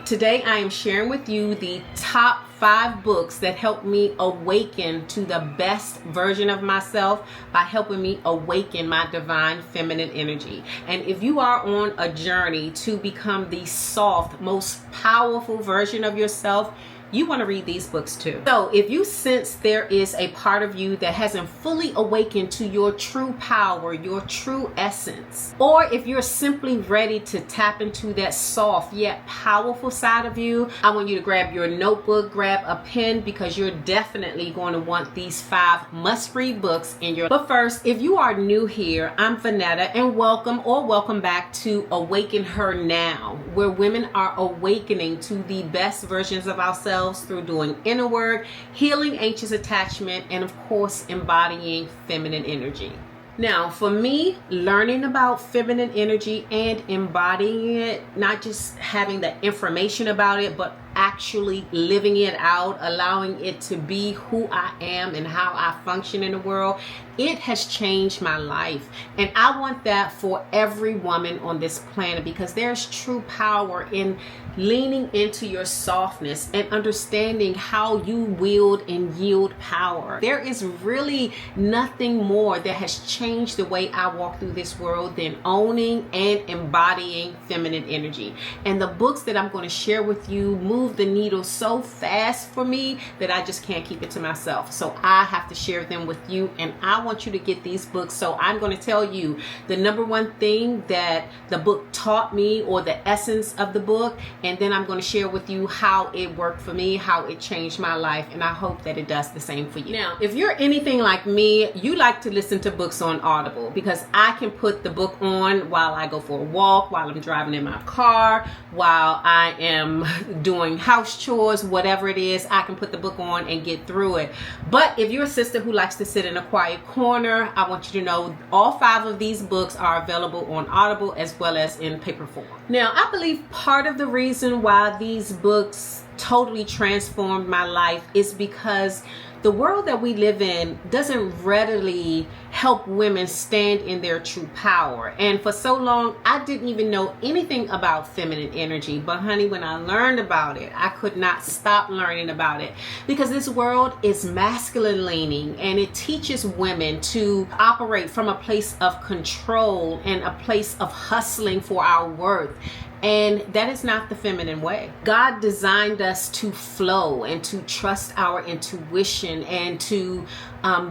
Today I am sharing with you the top 5 books that helped me awaken to the best version of myself by helping me awaken my divine feminine energy. And if you are on a journey to become the soft, most powerful version of yourself, you want to read these books too. So if you sense there is a part of you that hasn't fully awakened to your true power, your true essence, or if you're simply ready to tap into that soft yet powerful side of you, I want you to grab your notebook, grab a pen, because you're definitely going to want these 5 must-read books in your life. But first, if you are new here, I'm Vanetta, and welcome back to Awaken Her Now, where women are awakening to the best versions of ourselves through doing inner work, healing anxious attachment, and of course embodying feminine energy. Now, for me, learning about feminine energy and embodying it, not just having the information about it, but actually living it out, allowing it to be who I am and how I function in the world, it has changed my life. And I want that for every woman on this planet, because there's true power in leaning into your softness and understanding how you wield and yield power. There is really nothing more that has changed the way I walk through this world than owning and embodying feminine energy. And the books that I'm going to share with you move the needle so fast for me that I just can't keep it to myself. So I have to share them with you, and I want you to get these books. So I'm going to tell you the number one thing that the book taught me, or the essence of the book, and then I'm going to share with you how it worked for me, how it changed my life, and I hope that it does the same for you. Now, if you're anything like me, you like to listen to books on Audible, because I can put the book on while I go for a walk, while I'm driving in my car, while I am doing house chores, whatever it is, I can put the book on and get through it. But if you're a sister who likes to sit in a quiet corner, I want you to know all 5 of these books are available on Audible as well as in paper form. Now, I believe part of the reason why these books totally transformed my life is because the world that we live in doesn't readily help women stand in their true power. And for so long, I didn't even know anything about feminine energy. But honey, when I learned about it, I could not stop learning about it, because this world is masculine leaning, and it teaches women to operate from a place of control and a place of hustling for our worth. And that is not the feminine way. God designed us to flow and to trust our intuition and to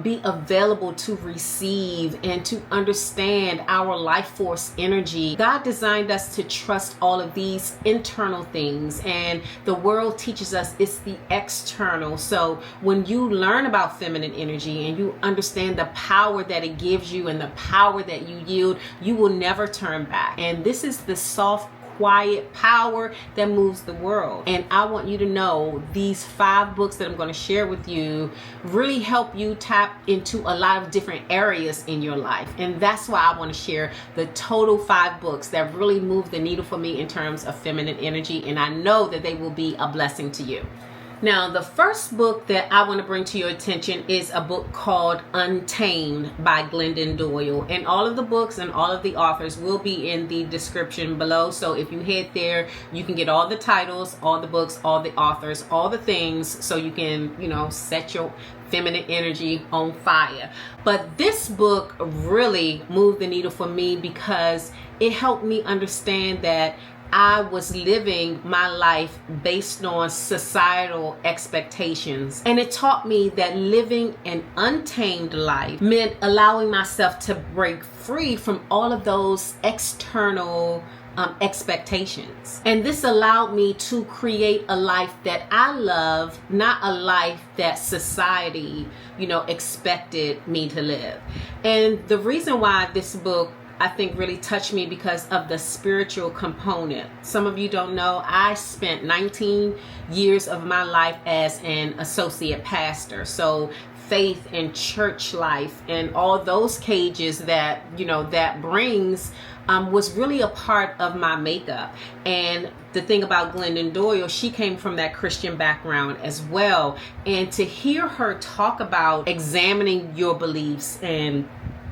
be available to receive and to understand our life force energy. God designed us to trust all of these internal things, and the world teaches us it's the external. So when you learn about feminine energy and you understand the power that it gives you and the power that you yield, you will never turn back. And this is the soft, quiet power that moves the world. And I want you to know these 5 books that I'm going to share with you really help you tap into a lot of different areas in your life. And that's why I want to share the total 5 books that really move the needle for me in terms of feminine energy. And I know that they will be a blessing to you. Now, the first book that I want to bring to your attention is a book called Untamed by Glennon Doyle. And all of the books and all of the authors will be in the description below. So if you head there, you can get all the titles, all the books, all the authors, all the things, so you can, set your feminine energy on fire. But this book really moved the needle for me because it helped me understand that I was living my life based on societal expectations. And it taught me that living an untamed life meant allowing myself to break free from all of those external expectations. And this allowed me to create a life that I love, not a life that society, expected me to live. And the reason why this book I think really touched me because of the spiritual component. Some of you don't know, I spent 19 years of my life as an associate pastor. So faith and church life and all those cages that, that brings was really a part of my makeup. And the thing about Glennon Doyle, she came from that Christian background as well. And to hear her talk about examining your beliefs and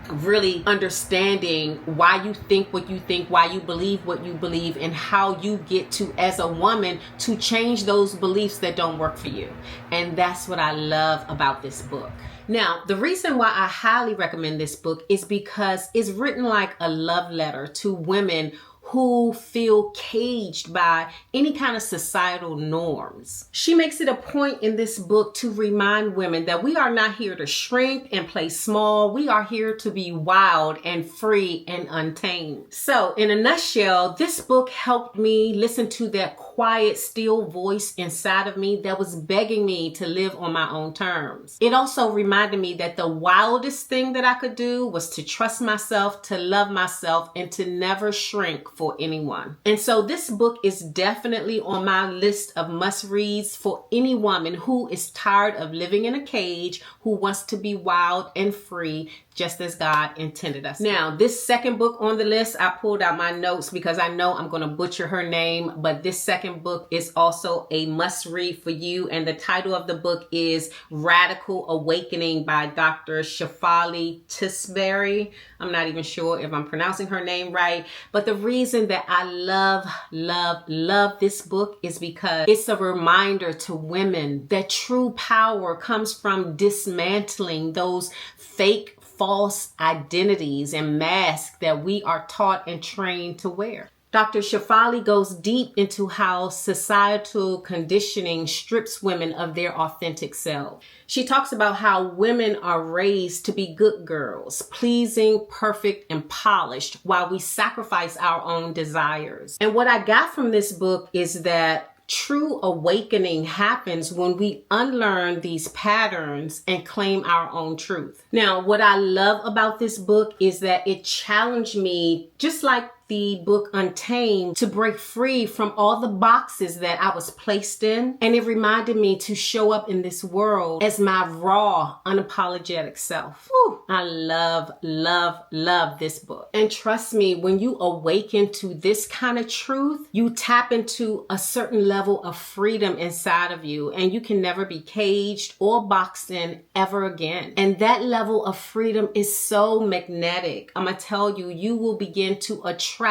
really understanding why you think what you think, why you believe what you believe, and how you get to, as a woman, to change those beliefs that don't work for you. And that's what I love about this book. Now, the reason why I highly recommend this book is because it's written like a love letter to women who feel caged by any kind of societal norms. She makes it a point in this book to remind women that we are not here to shrink and play small. We are here to be wild and free and untamed. So, in a nutshell, this book helped me listen to that quiet, still voice inside of me that was begging me to live on my own terms. It also reminded me that the wildest thing that I could do was to trust myself, to love myself, and to never shrink for anyone. And so this book is definitely on my list of must-reads for any woman who is tired of living in a cage, who wants to be wild and free, just as God intended us. Now, this second book on the list, I pulled out my notes because I know I'm going to butcher her name, but this second book is also a must-read for you. And the title of the book is Radical Awakening by Dr. Shefali Tsabary. I'm not even sure if I'm pronouncing her name right, but the reason that I love this book is because it's a reminder to women that true power comes from dismantling those fake, false identities and masks that we are taught and trained to wear. Dr. Shefali goes deep into how societal conditioning strips women of their authentic self. She talks about how women are raised to be good girls, pleasing, perfect, and polished, while we sacrifice our own desires. And what I got from this book is that true awakening happens when we unlearn these patterns and claim our own truth. Now, what I love about this book is that it challenged me, just like the book Untamed, to break free from all the boxes that I was placed in. And it reminded me to show up in this world as my raw, unapologetic self. Whew. I love this book. And trust me, when you awaken to this kind of truth, you tap into a certain level of freedom inside of you, and you can never be caged or boxed in ever again. And that level of freedom is so magnetic. I'm gonna tell you, you will begin to attract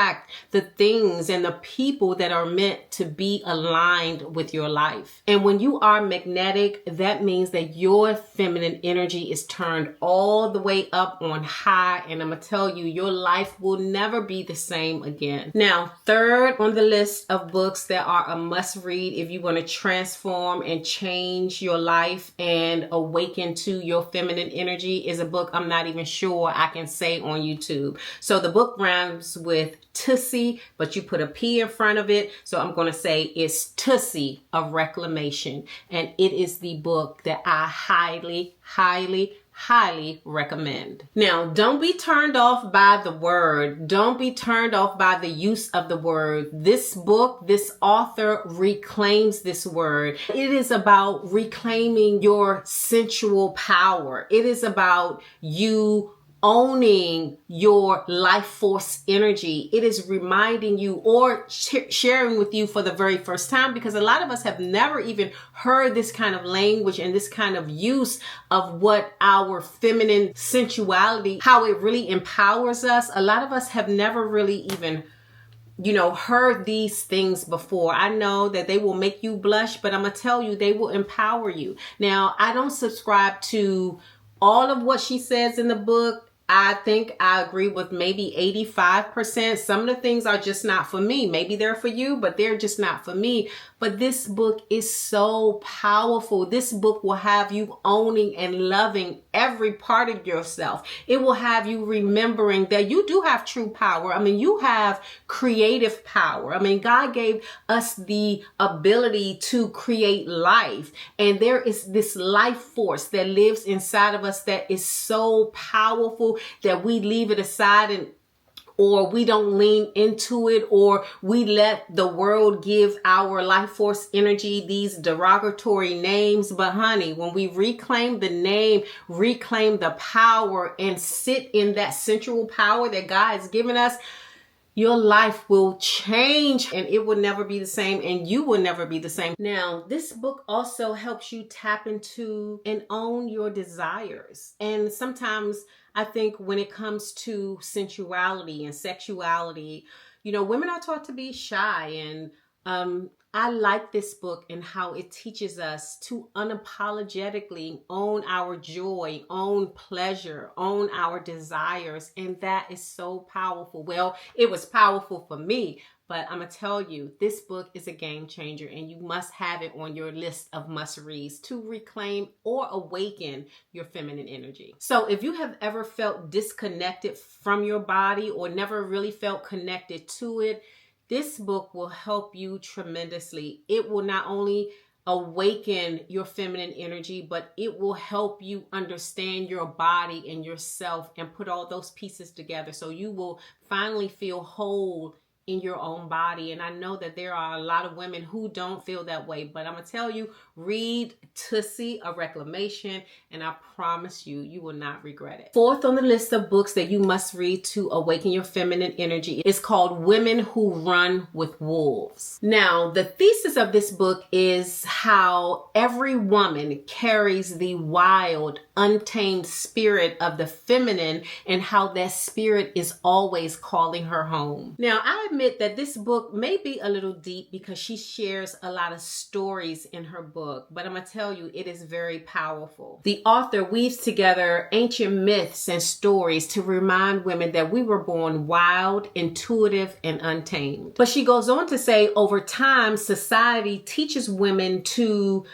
the things and the people that are meant to be aligned with your life. And when you are magnetic, that means that your feminine energy is turned all the way up on high. And I'm gonna tell you, your life will never be the same again. Now, third on the list of books that are a must read if you want to transform and change your life and awaken to your feminine energy is a book I'm not even sure I can say on YouTube. So the book rhymes with Tussie, but you put a P in front of it. So I'm going to say it's Tussie of Reclamation. And it is the book that I highly recommend. Now, don't be turned off by the word. Don't be turned off by the use of the word. This book, this author reclaims this word. It is about reclaiming your sensual power. It is about you owning your life force energy. It is reminding you or sharing with you for the very first time, because a lot of us have never even heard this kind of language and this kind of use of what our feminine sensuality, how it really empowers us. A lot of us have never really even heard these things before. I know that they will make you blush, but I'm gonna tell you, they will empower you. Now, I don't subscribe to all of what she says in the book. I think I agree with maybe 85%. Some of the things are just not for me. Maybe they're for you, but they're just not for me. But this book is so powerful. This book will have you owning and loving every part of yourself. It will have you remembering that you do have true power. I mean, you have creative power. I mean, God gave us the ability to create life. And there is this life force that lives inside of us that is so powerful that we leave it aside or we don't lean into it, or we let the world give our life force energy these derogatory names. But honey, when we reclaim the name, reclaim the power, and sit in that sensual power that God has given us, your life will change and it will never be the same, and you will never be the same. Now, this book also helps you tap into and own your desires. And sometimes I think when it comes to sensuality and sexuality, women are taught to be shy, and I like this book and how it teaches us to unapologetically own our joy, own pleasure, own our desires. And that is so powerful. Well, it was powerful for me, but I'm going to tell you, this book is a game changer, and you must have it on your list of must reads to reclaim or awaken your feminine energy. So if you have ever felt disconnected from your body or never really felt connected to it, this book will help you tremendously. It will not only awaken your feminine energy, but it will help you understand your body and yourself and put all those pieces together so you will finally feel whole in your own body. And I know that there are a lot of women who don't feel that way, but I'm going to tell you, read Tussie, A Reclamation, and I promise you, you will not regret it. Fourth on the list of books that you must read to awaken your feminine energy is called Women Who Run with Wolves. Now, the thesis of this book is how every woman carries the wild, untamed spirit of the feminine and how that spirit is always calling her home. Now, I admit that this book may be a little deep because she shares a lot of stories in her book, but I'm going to tell you, it is very powerful. The author weaves together ancient myths and stories to remind women that we were born wild, intuitive, and untamed. But she goes on to say, over time, society teaches women to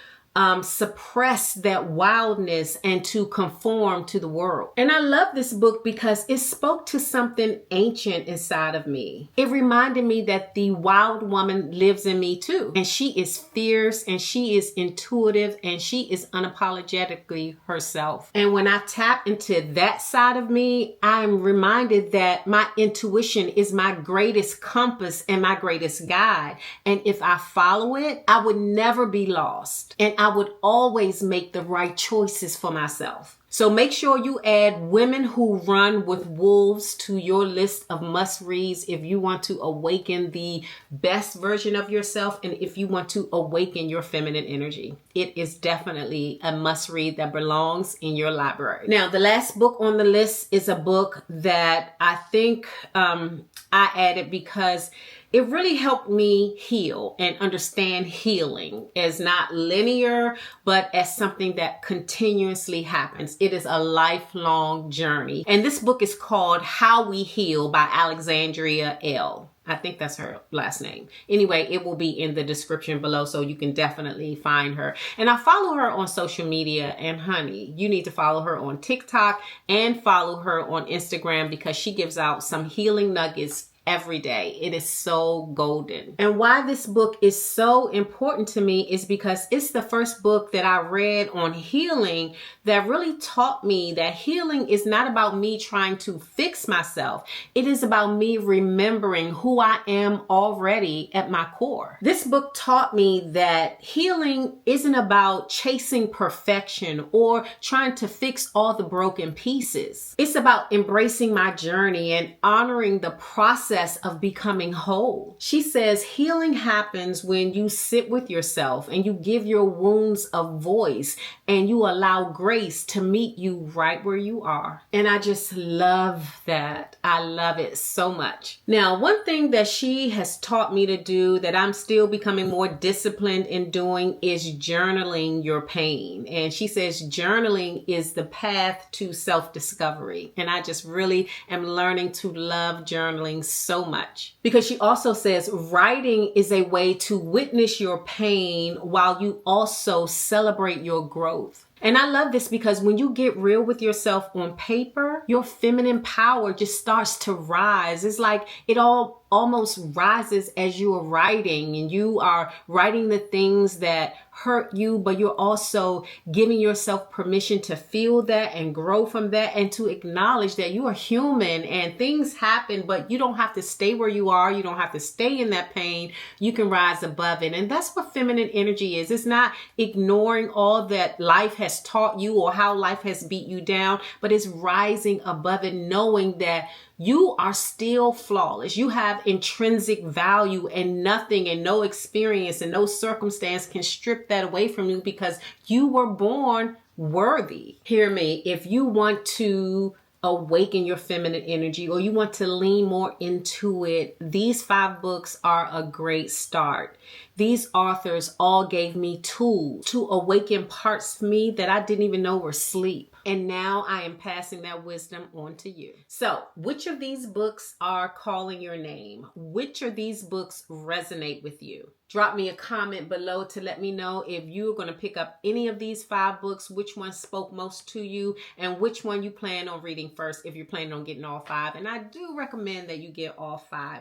suppress that wildness and to conform to the world. And I love this book because it spoke to something ancient inside of me. It reminded me that the wild woman lives in me too. And she is fierce, and she is intuitive, and she is unapologetically herself. And when I tap into that side of me, I'm reminded that my intuition is my greatest compass and my greatest guide. And if I follow it, I would never be lost. And I would always make the right choices for myself. So make sure you add Women Who Run with Wolves to your list of must reads if you want to awaken the best version of yourself and if you want to awaken your feminine energy. It is definitely a must read that belongs in your library. Now, the last book on the list is a book that I think I added because it really helped me heal and understand healing as not linear, but as something that continuously happens. It is a lifelong journey. And this book is called How We Heal by Alexandra Elle. I think that's her last name. Anyway, it will be in the description below, so you can definitely find her. And I follow her on social media, and honey, you need to follow her on TikTok and follow her on Instagram because she gives out some healing nuggets every day. It is so golden. And why this book is so important to me is because it's the first book that I read on healing that really taught me that healing is not about me trying to fix myself. It is about me remembering who I am already at my core. This book taught me that healing isn't about chasing perfection or trying to fix all the broken pieces. It's about embracing my journey and honoring the process of becoming whole. She says healing happens when you sit with yourself and you give your wounds a voice and you allow grace to meet you right where you are. And I just love that. I love it so much. Now, one thing that she has taught me to do that I'm still becoming more disciplined in doing is journaling your pain. And she says journaling is the path to self-discovery. And I just really am learning to love journaling so much. Because she also says writing is a way to witness your pain while you also celebrate your growth. And I love this because when you get real with yourself on paper, your feminine power just starts to rise. It's like it all almost rises as you are writing, and you are writing the things that hurt you, but you're also giving yourself permission to feel that and grow from that and to acknowledge that you are human and things happen, but you don't have to stay where you are. You don't have to stay in that pain. You can rise above it. And that's what feminine energy is. It's not ignoring all that life has taught you or how life has beat you down, but it's rising above it, knowing that You are still flawless. You have intrinsic value, and nothing and no experience and no circumstance can strip that away from you because you were born worthy. Hear me. If you want to awaken your feminine energy or you want to lean more into it, these 5 books are a great start. These authors all gave me tools to awaken parts of me that I didn't even know were asleep. And now I am passing that wisdom on to you. So, which of these books are calling your name? Which of these books resonate with you? Drop me a comment below to let me know if you're going to pick up any of these 5 books, which one spoke most to you, and which one you plan on reading first if you're planning on getting all 5. And I do recommend that you get all 5.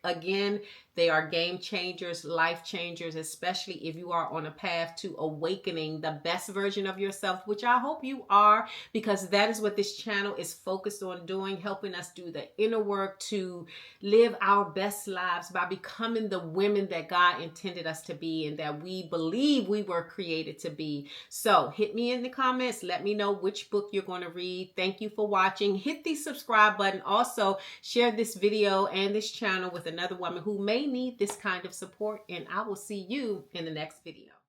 Again, they are game changers, life changers, especially if you are on a path to awakening the best version of yourself, which I hope you are, because that is what this channel is focused on doing, helping us do the inner work to live our best lives by becoming the women that God intended us to be and that we believe we were created to be. So hit me in the comments. Let me know which book you're going to read. Thank you for watching. Hit the subscribe button. Also, share this video and this channel with another woman who may need this kind of support, and I will see you in the next video.